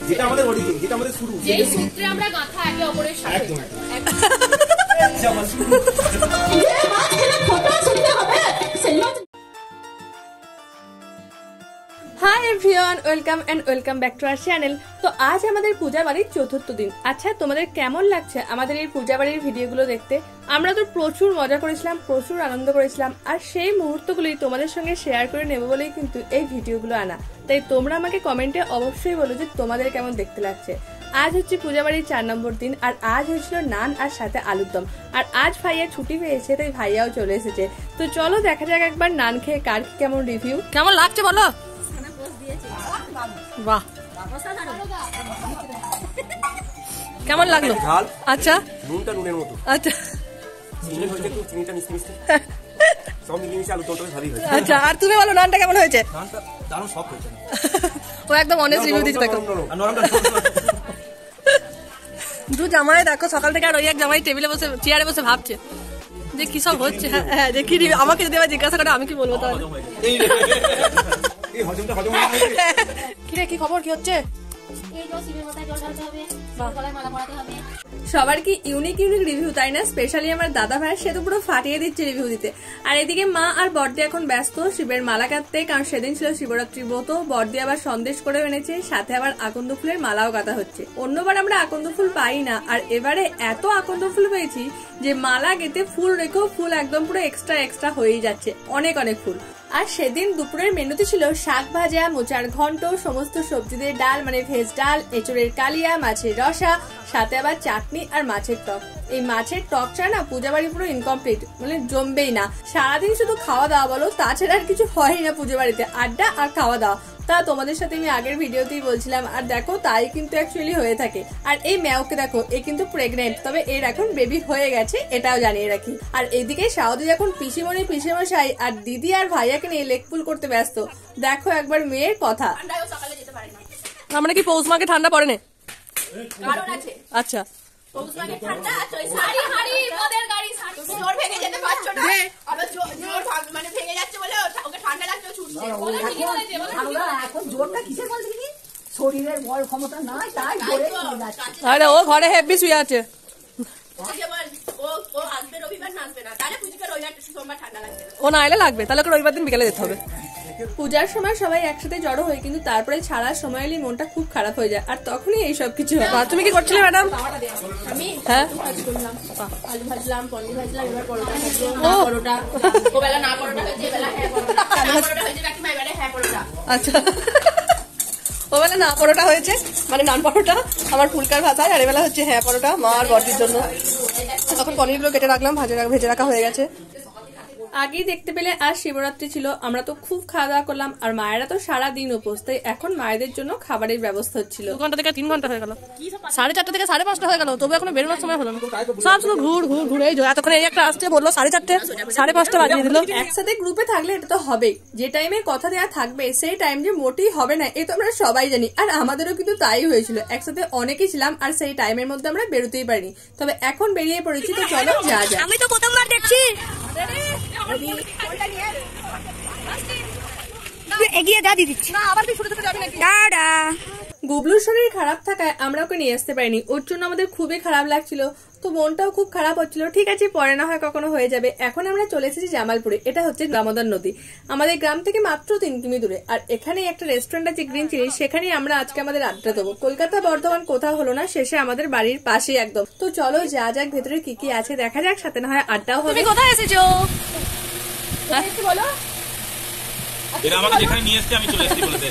যেটা আমাদের অরিজিন, যেটা আমাদের শুরু, যেই সূত্রে আমরা গাঁথা একে অপরের সাথে। একদম hi everyone, welcome back to our channel. তো আজ আমাদের পূজা বাড়ির চতুর্থ দিন। আচ্ছা, তোমাদের কেমন লাগছে আমাদের এই পূজা বাড়ির ভিডিওগুলো দেখতে? আমরা তো প্রচুর মজা করেছিলাম, প্রচুর আনন্দ করেছিলাম, আর সেই মুহূর্তগুলি তোমাদের সঙ্গে শেয়ার করে নেব বলেই কিন্তু এই ভিডিওগুলো আনা। তাই তোমরা আমাকে কমেন্টে অবশ্যই বলো যে তোমাদের কেমন দেখতে লাগছে। আজ হচ্ছে পূজা বাড়ির 4 নম্বর দিন, আর আজ হয়েছিল নান আর সাথে আলুর দম। আর আজ ভাইয়া ছুটি পেয়েছে, তাই ভাইয়াও চলে এসেছে। তো চলো দেখা যাক একবার নান খেয়ে কার কেমন রিভিউ। কেমন লাগছে বলো? বাহ, কেমন লাগলো? আচ্ছা, নুনটা নুনের মতো, আচ্ছা চিনি হচ্ছে একটু, চিনিটা মিষ্টি মিষ্টি সব মিলিয়ে আলু দমটা ভালোই হয়েছে। আচ্ছা, আর তুমি বলো নানটা কেমন হয়েছে? নানটা দারুণ সফট হয়েছে। ও একদম অনেস্ট রিভিউ দিচ্ছে। দেখো দু জামাই, দেখো সকাল থেকে আর ওই এক জামাই টেবিলে বসে চেয়ারে বসে ভাবছে যে কি সব হচ্ছে। হ্যাঁ, যে কি আমাকে যদি আবার জিজ্ঞাসা করে আমি কি বলবো তাহলে? কিরে, কি খবর, কি হচ্ছে? সবার কি ইউনিক রিভিউ, তাই না? স্পেশালি আমার দাদা ভাই, সে তো পুরো ফাটিয়ে দিচ্ছে রিভিউ দিতে। আর এদিকে মা আর বর্দি এখন ব্যস্ত শিবের মালা কাটতে, কারণ সেদিন ছিল শিবরাত্রি ব্রত। বর্দি আবার সন্দেশ করে এনেছে, সাথে আবার আকন্দ ফুলের মালাও কাটা হচ্ছে। অন্যবার আমরা আকন্দ ফুল পাই না, আর এবারে এত আকন্দ ফুল পেয়েছি যে মালা গেতে ফুল রেখেও ফুল একদম পুরো এক্সট্রা হয়েই যাচ্ছে, অনেক ফুল। আর সেদিন দুপুরের মেনুতে ছিল শাক ভাজা, মোচার ঘন্ট, সমস্ত সবজি দিয়ে ডাল মানে ভেজ ডাল, এঁচড়ের কালিয়া, মাছের রসা, সাথে আবার চাটনি আর মাছের টক। এই মাছের টকটা না পূজা বাড়ি পুরো ইনকমপ্লিট, মানে জমবেই না। সারাদিন শুধু খাওয়া দাওয়া বলো, তাছাড়া আর কিছু হয়ই না পুজো বাড়িতে, আড্ডা আর খাওয়া দাওয়া। তা তোমাদের সাথে আমি আগের ভিডিওতেই বলছিলাম, আর দেখো তাই কিন্তু অ্যাকচুয়ালি হয়ে থাকে। আর এই ম্যাওকে দেখো, এ কিন্তু প্রেগনেন্ট, তবে এর এখন বেবি হয়ে গেছে, এটাও জানিয়ে রাখি। আর এইদিকে সাউদি যখন পিসিমণি, পিসেমশাই আর দিদি আর ভাইয়াকে নিয়ে লেগ পুল করতে ব্যস্ত। দেখো একবার মেয়ের কথা। আমরা কি পৌষ মাকে ঠান্ডা পড়ে না? আচ্ছা, শরীরের বল ক্ষমতা নাই, তাই আরে ও ঘরে হেভি শুয়ে আছে। ও না এলে লাগবে, তাহলে রবিবার দিন বিকেলে যেতে হবে। পূজার সময় সবাই একসাথে জড়ো হয়, কিন্তু তারপরে ছাড়ার সময় এলে মনটা খুব খারাপ হয়ে যায়, আর তখনই এইসব কিছু হয়। তুমি কি করছিলে ম্যাডাম? আমি হ্যাঁ, আলু ভাজলাম, পনির ভাজলাম, এবার পরোটা পরোটা ওবেলা না পরোটা হয়েছে, এবেলা হ্যাঁ পরোটা হয়েছে, কাকিমা এবারে হ্যাঁ পরোটা। আচ্ছা, ওবেলা না পরোটা হয়েছে মানে নান পরোটা আমার ফুলকার ভাষায়, আর এবেলা হচ্ছে হ্যাঁ পরোটা মা আর বর্দির জন্য। তখন পনিরগুলো কেটে রাখলাম, ভেজে রাখা হয়ে গেছে। আগেই দেখতে পেলে আর শিবরাত্রি ছিল, আমরা তো খুব খাওয়া দাওয়া করলাম, আর মায়েরা তো সারাদিন উপোস, তাই এখন মায়েদের জন্য খাবারের ব্যবস্থা হচ্ছিল। 2 ঘন্টা থেকে 3 ঘন্টা হয়ে গেল, 4:30 থেকে 5:30 হয়ে গেল, তবু এখনো বেরোনোর সময় হলো না। সব শুধু ঘুর এই এতক্ষণ এই একটা আসছে বললো 4:30, 5:30 বাজিয়ে দিল। একসাথে গ্রুপে থাকলে এটা তো হবেই, যে টাইমে কথা দেওয়া থাকবে সেই টাইম যে মোটেই হবে না, এই তো আমরা সবাই জানি। আর আমাদেরও কিন্তু তাই হয়েছিল, একসাথে অনেকেই ছিলাম, আর সেই টাইমের মধ্যে আমরা বেরোতেই পারিনি। তবে এখন বেরিয়ে পড়েছি, তো চলো যা যায়। আমি তো প্রথমবার দেখছি, এগিয়ে যা দিচ্ছি না, আবার তুই ছোট ছোট যাবি নাকি? টাটা। গুবলুর শরীর খারাপ থাকায় আমরা ওকে নিয়ে আসতে পারিনি, ওর জন্য আমাদের খুবই খারাপ লাগছিল, তো মনটাও খুব খারাপ হচ্ছিল। ঠিক আছে, পরে না হয় কখনো হয়ে যাবে। এখন আমরা চলে এসেছি জামালপুরে, এটা হচ্ছে দামোদর নদী, আমাদের গ্রাম থেকে মাত্র 3 কিমি দূরে। আর এখানে একটা রেস্টুরেন্ট আছে গ্রিন চিলি, সেখানেই আমরা আজকে আমাদের আড্ডা দেবো। কলকাতা বর্ধমান কোথাও হলো না, শেষে আমাদের বাড়ির পাশেই একদম। তো চলো যা যাক, ভেতরে কি কি আছে দেখা যাক, সাথে না হয় আড্ডাও হবে। তুমি কোথায় এসেছো বলো? এরা আমাকে যেখানে নিয়ে এসেছে আমি চলে এসেছি বলতে।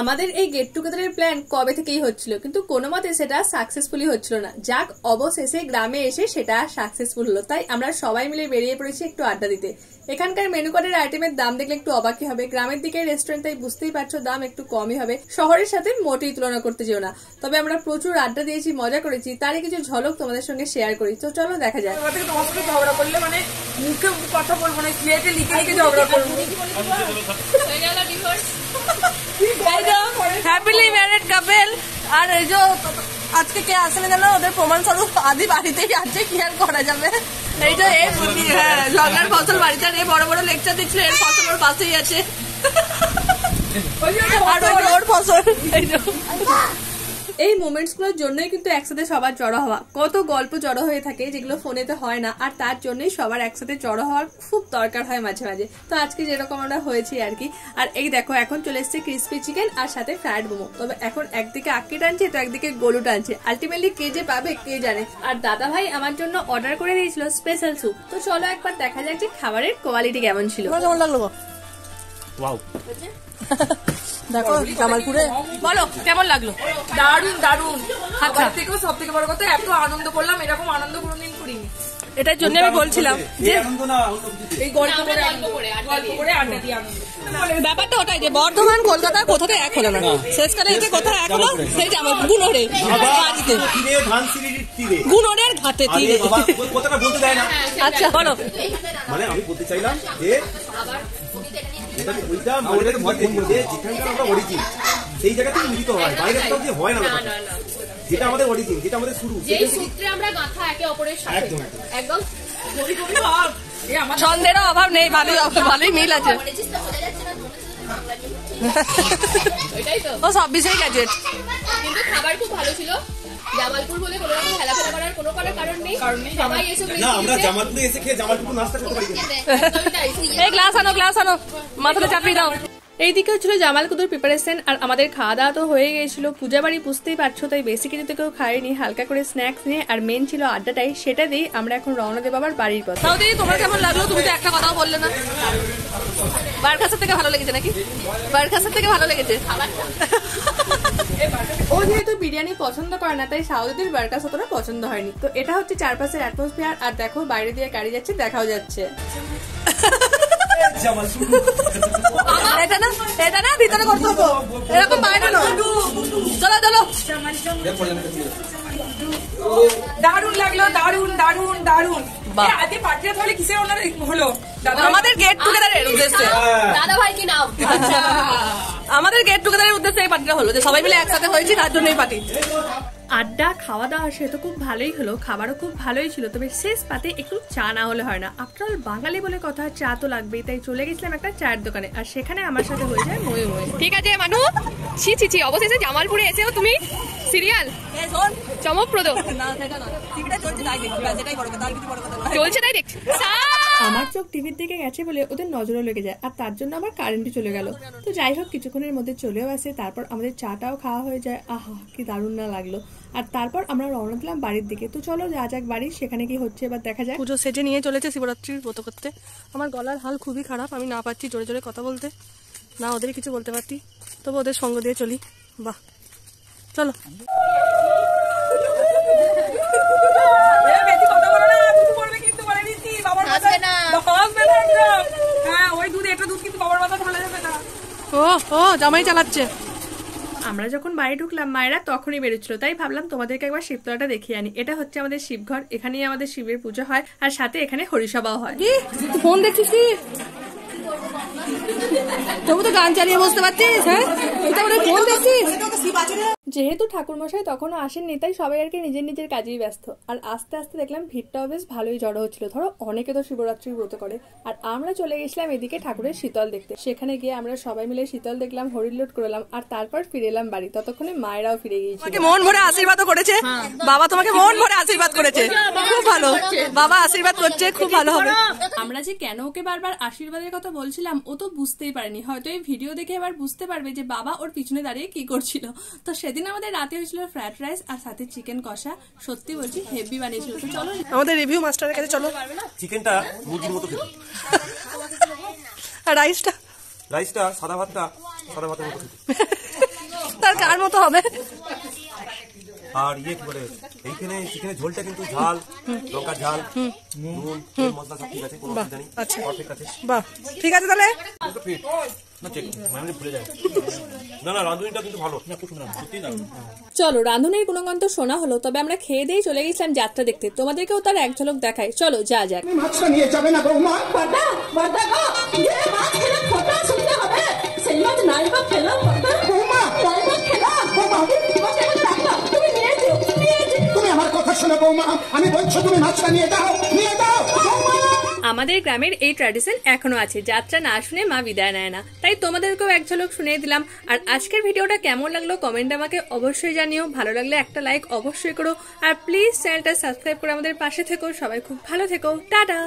আমাদের এই গেট টুগেদারের প্ল্যান কবে থেকেই হচ্ছিল, কিন্তু কোনো মতে সেটা সাকসেসফুলি হচ্ছিল না। যাক, অবশেষে গ্রামে এসে সেটা সাকসেসফুল হলো, তাই আমরা সবাই মিলে বেরিয়ে পড়েছি একটু আড্ডা দিতে। এখানকার মেনু কার্ডের আইটেমের দাম দেখলে একটু অবাকই হবে। গ্রামের দিকে রেস্টুরেন্ট, তাই বুঝতেই পারছো দাম একটু কমই হবে, শহরের সাথে মোটেই তুলনা করতে যেও না। তবে আমরা প্রচুর আড্ডা দিয়েছি, মজা করেছি, তারই কিছু ঝলক তোমাদের সঙ্গে শেয়ার করি। তো চলো দেখা যায়। তোমার সঙ্গে ঝগড়া করলে মানে মুখে কথা বলবো না, স্লেটে লিখে লিখে ঝগড়া করবো। Happily married couple. আর এই যে আজকে কে আসেনি জানো, ওদের প্রমাণ স্বরূপ আদি বাড়িতেই আছে, কি আর করা যাবে। এই যে এই লগ্নার ফসল বাড়িতে বড় বড় লেকচার দিচ্ছিল, এর ফসল ওর পাশেই আছে। ওর ফসল। এই মোমেন্টস গুলোর জন্যই কিন্তু একসাথে সবার জড়ো হওয়া, কত গল্প জড়ো হয়ে থাকে যেগুলো ফোনেতে হয় না, আর তার জন্যই সবার একসাথে জড়ো হওয়ার খুব দরকার হয় মাঝে মাঝে। তো আজকে যেরকম আমরা হয়েছি আর কি। আর এই দেখো এখন চলে এসছে ক্রিসপি চিকেন আর সাথে ফ্রাইড মোমো। তবে এখন একদিকে আক্কি টানছে তো একদিকে গোলু টানছে, আলটিমেটলি কে যে পাবে কে জানে। আর দাদা ভাই আমার জন্য অর্ডার করে দিয়েছিল স্পেশাল স্যুপ। তো চলো একবার দেখা যাক যে খাবারের কোয়ালিটি কেমন ছিল। কেমন লাগলো? ওয়াও, দেখো জামালপুরে বলো কেমন লাগলো? দারুন দারুন। আচ্ছা, থেকেও সব থেকে বড় কথা এত আনন্দ করলাম, এরকম আনন্দ কোনোদিন করিনি। এটার জন্য আমি বলছিলাম যে এই গল্প করে আড্ডা দিয়ে আনন্দ। ব্যাপারটা ওটাই যে বর্ধমান কলকাতা কোথাতে এক হলো না, শেষকালে যে কোথায় এক হলো সেই গুণরে গুণরের ঘাটে তীরে। কথাটা বলতে দেয় না। আচ্ছা বলো। মানে আমি বলতে চাইলাম যে যেখানকার আমরা অরিজিন সেই জায়গা থেকে মিলিত হয়, বাইরে কোথাও হয় না। যেটা আমাদের অরিজিন, যেটা আমাদের শুরু, যেই সূত্রে আমরা গাঁথা একে অপরের সাথে একদম একদম ছন্দেরও অভাব নেই, ভালোই মিল আছে। ও সব বিষয় গ্যাজেট। কিন্তু খাবার খুব ভালো ছিল। জামালপুর বলে কোনো রকম হেলাফেলা করার কোনো কারণ নেই। সবাই এসে না, আমরা জামালপুরে এসে খেয়ে জামালপুর নাস্তা করতে পারি। এই গ্লাস আনো মাথাটা চাপিয়ে দাও। এইদিকেও ছিল জামালকুদুর প্রিপারেশন। আর আমাদের খাওয়া দাওয়া তো হয়ে গেছিল, পূজা বাড়ি বুঝতেই পারছো, তাই বেশি কিছু তো কেউ খায়নি, হালকা করে স্ন্যাক্স নিয়ে। আর মেন ছিল আড্ডাটাই, সেটা দিয়ে আমরা এখন রওনা দেব আবার বাড়ির পথে। তাও দিদি তোমার কেমন লাগলো? তুমি তো একটা কথাও বললে না। বারখাসের থেকে ভালো লেগেছে নাকি? বারখাসের থেকে ভালো লেগেছে। ও যেহেতু বিরিয়ানি পছন্দ করে না, তাই সাউদিদের বার্কাস অতটা পছন্দ হয়নি। তো এটা হচ্ছে চারপাশের অ্যাটমসফিয়ার। আর দেখো বাইরে দিয়ে গাড়ি যাচ্ছে, দেখাও যাচ্ছে। এটা না ভিতরে করতে হতো, এরকম বাইরে না। চলো দারুন লাগলো, দারুন। আজকে পার্টিটা তাহলে কিসের হলো? আমাদের গেট টুগেদারের উদ্দেশ্যে। দাদা ভাই কি নাম? আমাদের গেট টুগেদারের উদ্দেশ্যে এই পার্টিটা হলো, যে সবাই মিলে একসাথে হয়েছি, তার জন্য এই পার্টি। আড্ডা খাওয়া দাওয়া সে তো খুব ভালোই হলো, খাবারও খুব ভালোই ছিল। তবে শেষ পাতে একটু চা না হলে হয় না। আফটার অল বাঙালি বলে কথা, চা তো লাগবেই। তাই চলে গেছিলাম একটা চায়ের দোকানে, আর সেখানে আমার সাথে হয়ে যায় ময়ে। ঠিক আছে মানু, ছি অবশেষে জামালপুরে এসেও তুমি সিরিয়াল চমকপ্রদ চলছে তাই দেখছি। আমার চোখ টিভির দিকে গেছে বলে ওদের নজরও লেগে যায়, আর তার জন্য আবার কারেন্টও চলে গেল। তো যাই হোক, কিছুক্ষণের মধ্যে চলেও আসে। তারপর আমাদের চাটাও খাওয়া হয়ে যায়। আহা কি দারুণ না লাগলো। আর তারপর আমরা রওনা দিলাম বাড়ির দিকে। তো চলো যা যাক বাড়ি, সেখানে কি হচ্ছে এবার দেখা যায়। পুজো সেজে নিয়ে চলেছে শিবরাত্রির ব্রত করতে। আমার গলার হাল খুবই খারাপ, আমি না পারছি জোরে জোরে কথা বলতে, না ওদের কিছু বলতে পারছি। তবু ওদের সঙ্গ দিয়ে চলি। বাহ চলো। ও জামাই চালাচ্ছে। আমরা যখন বাড়ি ঢুকলাম মায়েরা তখনই বেরোচ্ছিল, তাই ভাবলাম তোমাদেরকে একবার শিবতলাটা দেখিয়ে আনি। এটা হচ্ছে আমাদের শিবঘর, এখানেই আমাদের শিবের পুজো হয়, আর সাথে এখানে হরিসভাও হয়। ফোন দেখছিস কি? তবু তো গান চালিয়ে বসতে পারছিস। হ্যাঁ, ফোন দেখছিস। যেহেতু ঠাকুরমশাই তখনও আসেননি, তাই সবাই আর কি নিজের নিজের কাজেই ব্যস্ত। আর আস্তে আস্তে দেখলাম ভিড়টাও বেশ ভালোই জড়ো হচ্ছিল। ধরো অনেকে তো শিবরাত্রির ব্রত করে। আর আমরা চলে গেছিলাম এদিকে ঠাকুরের শীতল দেখতে। সেখানে গিয়ে আমরা সবাই মিলে শীতল দেখলাম, হরিলোট করলাম, আর তারপর ফিরে এলাম বাড়ি। ততক্ষণে মায়েরাও ফিরে গিয়েছিল। মন ভরে আশীর্বাদও করেছে বাবা, তোমাকে মন ভরে আশীর্বাদ করেছে, খুব ভালো। বাবা আশীর্বাদ করছে, খুব ভালো হবে। আমরা যে কেন ওকে বারবার আশীর্বাদের কথা বলছিলাম, ও তো বুঝতেই পারেনি। হয়তো এই ভিডিও দেখে এবার বুঝতে পারবে যে বাবা ওর পিছনে দাঁড়িয়ে কি করছিল। তো সেদিন আমাদের রাতে হয়েছিল ফ্রাইড রাইস আর সাথে চিকেন কষা। সত্যি বলছি হেভি বানিয়েছিল। তো চলো আমাদের রিভিউ মাস্টারের কাছে চলো। চিকেনটা মুরগির মতো খেতে, আর রাইসটা সাদা ভাতের মতো খেতে। তার কার মতো হবে? আর ইয়ে কি বলে, এইখানে চিকেনের ঝোলটা কিন্তু ঝাল, লঙ্কার ঝাল, নুন, মশলা সব ঠিক আছে, কোনো অসুবিধা নেই, পারফেক্ট আছে। বাহ, ঠিক আছে তাহলে। না রাঁধুনিটা কিন্তু ভালো, খুব সুন্দর, সত্যি দারুণ। চলো রাঁধুনির গুণগান তো শোনা হলো, তবে আমরা খেয়ে দিয়ে চলে গেছিলাম যাত্রা দেখতে। তোমাদেরকেও তার এক ঝলক দেখাই, চলো যা যাক। মাছটা নিয়ে যাবে না বৌমা? বাবা যে মাছ খেলে ফোঁটা শুনতে হবে, সেই মাছ নাই বা খেলাম বৌমা, নাই বা খেলাম বৌমা। তুমি আমার কথা শোনো বৌমা, আমি বলছো তুমি মাছটা নিয়ে দাও বৌমা। আমাদের গ্রামের এই ট্র্যাডিশন এখনো আছে, যাত্রা না শুনে মা বিদায় নেয় না। তাই তোমাদেরকেও এক ঝলক শুনিয়ে দিলাম। আর আজকের ভিডিওটা কেমন লাগলো কমেন্টে আমাকে অবশ্যই জানিও। ভালো লাগলে একটা লাইক অবশ্যই করো, আর প্লিজ চ্যানেলটা সাবস্ক্রাইব করে আমাদের পাশে থেকো। সবাই খুব ভালো থেকো, টাটা।